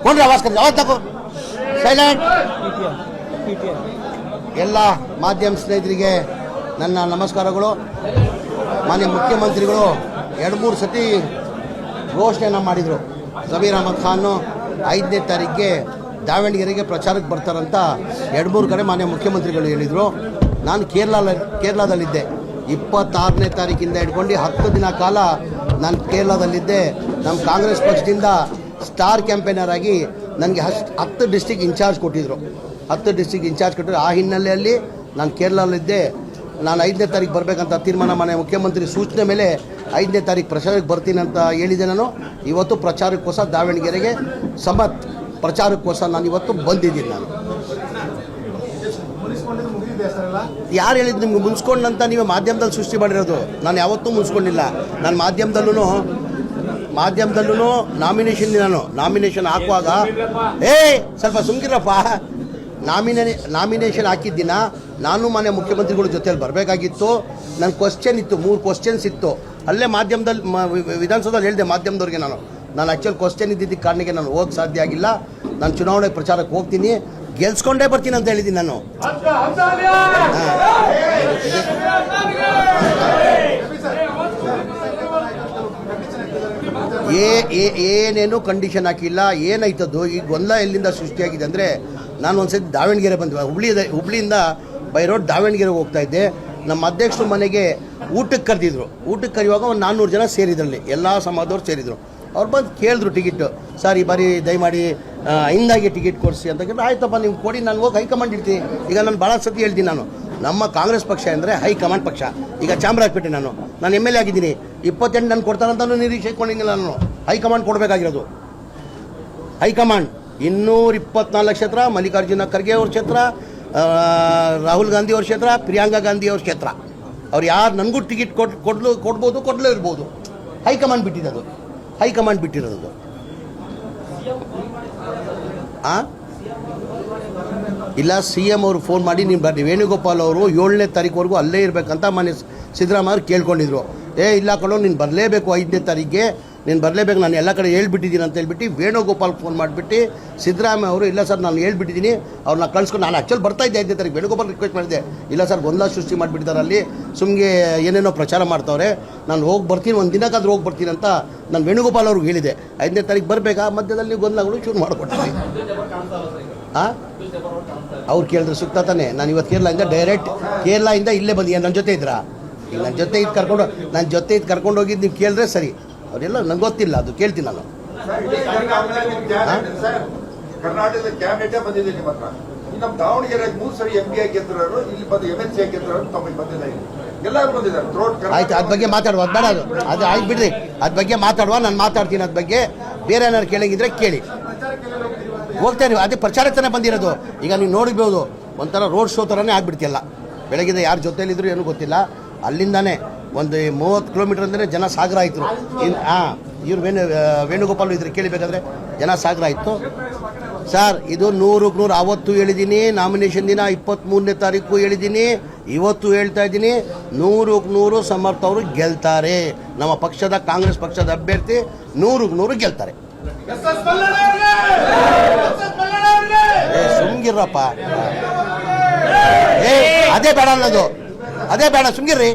ಕೊಂಡ್ರೆ ಆವಾಜ್ ಕರ್ತೀವಿ ಅವಾಗ ತಗೋ ಸೈಲೆಂಟ್. ಎಲ್ಲ ಮಾಧ್ಯಮ ಸ್ನೇಹಿತರಿಗೆ ನನ್ನ ನಮಸ್ಕಾರಗಳು. ಮಾನ್ಯ ಮುಖ್ಯಮಂತ್ರಿಗಳು 2-3 ಸತಿ ಘೋಷಣೆಯನ್ನು ಮಾಡಿದರು. ಜಮೀರ್ ಅಹಮದ್ ಖಾನ್ 5ನೇ ತಾರೀಕಿಗೆ ದಾವಣಗೆರೆಗೆ ಪ್ರಚಾರಕ್ಕೆ ಬರ್ತಾರಂತ 2-3 ಕಡೆ ಮಾನ್ಯ ಮುಖ್ಯಮಂತ್ರಿಗಳು ಹೇಳಿದರು. ನಾನು ಕೇರಳದಲ್ಲಿದ್ದೆ. 26ನೇ ತಾರೀಕಿಂದ ಹಿಡ್ಕೊಂಡು 10 ದಿನ ಕಾಲ ನಾನು ಕೇರಳದಲ್ಲಿದ್ದೆ. ನಮ್ಮ ಕಾಂಗ್ರೆಸ್ ಪಕ್ಷದಿಂದ ಸ್ಟಾರ್ ಕ್ಯಾಂಪೇನರ್ ಆಗಿ ನನಗೆ 10 ಡಿಸ್ಟಿಕ್ ಇನ್ಚಾರ್ಜ್ ಕೊಟ್ಟಿದ್ದರು. 10 ಡಿಸ್ಟಿಕ್ ಇನ್ಚಾರ್ಜ್ ಕೊಟ್ಟರು. ಆ ಹಿನ್ನೆಲೆಯಲ್ಲಿ ನಾನು ಕೇರಳದಲ್ಲಿದ್ದೆ. ನಾನು 5ನೇ ತಾರೀಕು ಬರಬೇಕಂತ ತೀರ್ಮಾನ ಮಾನ್ಯ ಮುಖ್ಯಮಂತ್ರಿ ಸೂಚನೆ ಮೇಲೆ 5ನೇ ತಾರೀಕು ಪ್ರಚಾರಕ್ಕೆ ಬರ್ತೀನಿ ಅಂತ ಹೇಳಿದೆ. ನಾನು ಇವತ್ತು ಪ್ರಚಾರಕ್ಕೋಸ್ಕರ ದಾವಣಗೆರೆಗೆ ಪ್ರಚಾರಕ್ಕೋಸ್ಕರ ನಾನು ಇವತ್ತು ಬಂದಿದ್ದೀನಿ. ನಾನು ಯಾರು ಹೇಳಿದ್ದು ನಿಮ್ಗೆ ಮುನ್ಸ್ಕೊಂಡಂತ ನೀವೇ ಮಾಧ್ಯಮದಲ್ಲಿ ಸೃಷ್ಟಿ ಮಾಡಿರೋದು. ನಾನು ಯಾವತ್ತೂ ಮುನ್ಸ್ಕೊಂಡಿಲ್ಲ. ನಾನು ಮಾಧ್ಯಮದಲ್ಲೂ ನಾಮಿನೇಷನ್ ಹಾಕುವಾಗ ಸ್ವಲ್ಪ ಸುಮ್ಕಿರಪ್ಪ. ನಾಮಿನೇಷನ್ ಹಾಕಿದ್ದಿನ ನಾನು ಮಾನ್ಯ ಮುಖ್ಯಮಂತ್ರಿಗಳ ಜೊತೆಯಲ್ಲಿ ಬರಬೇಕಾಗಿತ್ತು. ನನ್ನ ಕ್ವಶನ್ ಇತ್ತು, 3 ಕ್ವಶನ್ಸ್ ಇತ್ತು. ಅಲ್ಲೇ ಮಾಧ್ಯಮದಲ್ಲಿ ವಿಧಾನಸೌಧದಲ್ಲಿ ಹೇಳಿದೆ ಮಾಧ್ಯಮದವ್ರಿಗೆ. ನಾನು ಆ್ಯಕ್ಚುಲಿ ಕ್ವಶನ್ ಇದ್ದಿದ್ದಕ್ಕೆ ಕಾರಣಕ್ಕೆ ನಾನು ಹೋಗಕ್ಕೆ ಸಾಧ್ಯ ಆಗಿಲ್ಲ. ನಾನು ಚುನಾವಣೆ ಪ್ರಚಾರಕ್ಕೆ ಹೋಗ್ತೀನಿ, ಗೆಲ್ಸ್ಕೊಂಡೇ ಬರ್ತೀನಿ ಅಂತ ಹೇಳಿದ್ದೀನಿ. ನಾನು ಏನೇನು ಕಂಡೀಷನ್ ಹಾಕಿಲ್ಲ. ಏನಾಯ್ತದ್ದು ಈ ಗೊಂದಲ ಎಲ್ಲಿಂದ ಸೃಷ್ಟಿಯಾಗಿದೆ ಅಂದರೆ, ನಾನು ಒಂದ್ಸತಿ ದಾವಣಗೆರೆ ಬಂದ್ವಿ. ಹುಬ್ಳಿಯಿಂದ ಬೈ ರೋಡ್ ದಾವಣಗೆರೆಗೆ ಹೋಗ್ತಾ ಇದ್ದೆ. ನಮ್ಮ ಅಧ್ಯಕ್ಷರು ಮನೆಗೆ ಊಟಕ್ಕೆ ಕರೆದಿದ್ರು. ಊಟಕ್ಕೆ ಕರೆಯುವಾಗ ಒಂದು 400 ಜನ ಸೇರಿದ್ರಲ್ಲಿ, ಎಲ್ಲ ಸಮಾಜದವ್ರು ಸೇರಿದರು. ಅವ್ರು ಬಂದು ಕೇಳಿದ್ರು ಟಿಕೆಟು. ಸರ್ ಈ ಬಾರಿ ದಯಮಾಡಿ ಹಿಂದಾಗಿ ಟಿಕೆಟ್ ಕೊಡಿಸಿ ಅಂತ ಕೇಳಿದ್ರೆ, ಆಯ್ತಪ್ಪ ನೀವು ಕೊಡಿ, ನಾನು ಹೋಗಿ ಹೈಕಮಾಂಡ್ ಇರ್ತೀನಿ. ಈಗ ನಾನು ಭಾಳ ಸತಿ ಹೇಳ್ತೀನಿ, ನಮ್ಮ ಕಾಂಗ್ರೆಸ್ ಪಕ್ಷ ಅಂದರೆ ಹೈಕಮಾಂಡ್ ಪಕ್ಷ. ಈಗ ಚಾಮರಾಜಪೇಟೆ ನಾನು MLA ಆಗಿದ್ದೀನಿ. 28 ನಾನು ಕೊಡ್ತಾರಂತಲೂ ನಿರೀಕ್ಷೆ ಇಟ್ಕೊಂಡಿಲ್ಲ. ನಾನು ಹೈಕಮಾಂಡ್ ಕೊಡಬೇಕಾಗಿರೋದು. ಹೈಕಮಾಂಡ್ 224 ಕ್ಷೇತ್ರ, ಮಲ್ಲಿಕಾರ್ಜುನ ಖರ್ಗೆ ಅವ್ರ ಕ್ಷೇತ್ರ, ರಾಹುಲ್ ಗಾಂಧಿ ಅವ್ರ ಕ್ಷೇತ್ರ, ಪ್ರಿಯಾಂಕಾ ಗಾಂಧಿ ಅವ್ರ ಕ್ಷೇತ್ರ. ಅವ್ರು ಯಾರು ನನಗೂ ಟಿಕೆಟ್ ಕೊಡಲೇ ಇರ್ಬೋದು. ಹೈಕಮಾಂಡ್ ಬಿಟ್ಟಿರೋದು. ಇಲ್ಲ, CM ಅವರು ಫೋನ್ ಮಾಡಿ ನೀವು ಬರ್ರಿ, ವೇಣುಗೋಪಾಲ್ ಅವರು 7ನೇ ತಾರೀಕುವರೆಗೂ ಅಲ್ಲೇ ಇರಬೇಕಂತ ಮಾನ್ಯ ಸಿದ್ದರಾಮಯ್ಯ ಅವ್ರು ಕೇಳ್ಕೊಂಡಿದ್ರು. ಇಲ್ಲ ಕಣೋ, ನೀನು ಬರಲೇಬೇಕು, 5ನೇ ತಾರೀಕಿಗೆ ನೀನು ಬರಲೇಬೇಕು, ನಾನು ಎಲ್ಲ ಕಡೆ ಹೇಳ್ಬಿಟ್ಟಿದ್ದೀನಿ ಅಂತ ಹೇಳ್ಬಿಟ್ಟು ವೇಣುಗೋಪಾಲ್ ಫೋನ್ ಮಾಡಿಬಿಟ್ಟು ಸಿದ್ದರಾಮಯ್ಯ ಅವರು, ಇಲ್ಲ ಸರ್ ನಾನು ಹೇಳ್ಬಿಟ್ಟಿದ್ದೀನಿ, ಅವ್ರನ್ನ ಕಳ್ಸ್ಕೊಂಡು ನಾನು ಆ್ಯಕ್ಚುಲಿ ಬರ್ತಾಯಿದ್ದೆ 5ನೇ ತಾರೀಕು. ವೇಣುಗೋಪಾಲ್ ರಿಕ್ವೆಸ್ಟ್ ಮಾಡಿದ್ದೆ, ಇಲ್ಲ ಸರ್ ಗೊಂದಲ ಸೃಷ್ಟಿ ಮಾಡಿಬಿಟ್ಟಿದ್ದಾರೆ, ಅಲ್ಲಿ ಸುಮ್ಮನೆ ಏನೇನೋ ಪ್ರಚಾರ ಮಾಡ್ತಾವ್ರೆ, ನಾನು ಹೋಗಿ ಬರ್ತೀನಿ, ಒಂದು ದಿನಕ್ಕಾದ್ರೂ ಹೋಗಿ ಬರ್ತೀನಿ ಅಂತ ನಾನು ವೇಣುಗೋಪಾಲ್ ಅವ್ರಿಗೆ ಹೇಳಿದೆ. 5ನೇ ತಾರೀಕು ಬರಬೇಕಾ, ಮಧ್ಯದಲ್ಲಿ ಗೊಂದಲಗಳು ಶುರು ಮಾಡಿಕೊಟ್ಟಿದ್ವಿ. ಅವ್ರು ಕೇಳಿದ್ರೆ ಸೂಕ್ತ ತಾನೆ. ನಾನು ಇವತ್ತು ಕೇರಳದಿಂದ ಇಲ್ಲೇ ಬಂದಿದ್ದೆ. ನನ್ನ ಜೊತೆ ಇದ್ರಾ? ಈಗ ನನ್ನ ಜೊತೆ ಇದ್ದು ಕರ್ಕೊಂಡು ಹೋಗಿದ್ದು ನೀವು ಕೇಳಿದ್ರೆ ಸರಿ. ಅವರೆಲ್ಲ ನಂಗೆ ಗೊತ್ತಿಲ್ಲ, ಅದು ಕೇಳ್ತೀನಿ ನಾನು. ಕರ್ನಾಟಕದ ಕ್ಯಾಬಿನೆಟ್ ಬಂದಿದೆ ನಿಮ್ಮ ಹತ್ರ. ನಮ್ಮ ದಾವಣಗೆರೆ 3 ಸರಿ MP ಗೆದ್ದರು, ಇಲ್ಲಿ ಬಂದು MLC ಗೆದ್ದರು, ತಮಗೆ ಬಂದಿಲ್ಲ. ಎಲ್ಲರೂ ಬಂದಿದ್ದಾರೆ. ಆಯ್ತು, ಅದ್ರ ಬಗ್ಗೆ ಮಾತಾಡುವ, ಅದು ಬೇಡ, ಅದು ಆಯ್ತು ಬಿಡ್ರಿ. ಅದ್ರ ಬಗ್ಗೆ ಮಾತಾಡುವ, ನಾನು ಮಾತಾಡ್ತೀನಿ. ಅದ್ರ ಬಗ್ಗೆ ಬೇರೆ ಏನಾದ್ರು ಕೇಳಂಗಿದ್ರೆ ಕೇಳಿ. ಹೋಗ್ತಾನೆ, ಅದೇ ಪ್ರಚಾರಕ್ಕೆ ತಾನೇ ಬಂದಿರೋದು. ಈಗ ನೀವು ನೋಡಿರ್ಬೋದು, ಒಂಥರ ರೋಡ್ ಶೋ ಥರನೇ ಆಗ್ಬಿಡ್ತಿಲ್ಲ. ಬೆಳಗ್ಗೆ ಯಾರ ಜೊತೆಯಲ್ಲಿದ್ರು ಏನೂ ಗೊತ್ತಿಲ್ಲ. ಅಲ್ಲಿಂದಾನೇ ಒಂದು 30 ಕಿಲೋಮೀಟರ್ ಅಂದರೆ ಜನ ಸಾಗರ ಆಯಿತು. ಇವ್ರು ವೇಣುಗೋಪಾಲ್ ಇದ್ರೆ ಕೇಳಬೇಕಾದ್ರೆ ಜನ ಸಾಗರ ಆಯಿತು. ಸರ್, ಇದು 100ಕ್ಕೆ 100 ಅವತ್ತು ಹೇಳಿದ್ದೀನಿ. ನಾಮಿನೇಷನ್ ದಿನ 23ನೇ ತಾರೀಕು ಹೇಳಿದ್ದೀನಿ, ಇವತ್ತು ಹೇಳ್ತಾ ಇದ್ದೀನಿ. 100ಕ್ಕೆ 100 ಸಮರ್ಥ ಅವರು ಗೆಲ್ತಾರೆ. ನಮ್ಮ ಪಕ್ಷದ, ಕಾಂಗ್ರೆಸ್ ಪಕ್ಷದ ಅಭ್ಯರ್ಥಿ 100ಕ್ಕೆ 100 ಗೆಲ್ತಾರೆ. ಸುಮ್ಗಿರ್ರಪ್ಪ. ಅದೇ ಬೇಡ ಅನ್ನೋದು, ಅದೇ ಬೇಡ, ಸುಮ್ಗಿರ್ರಿ.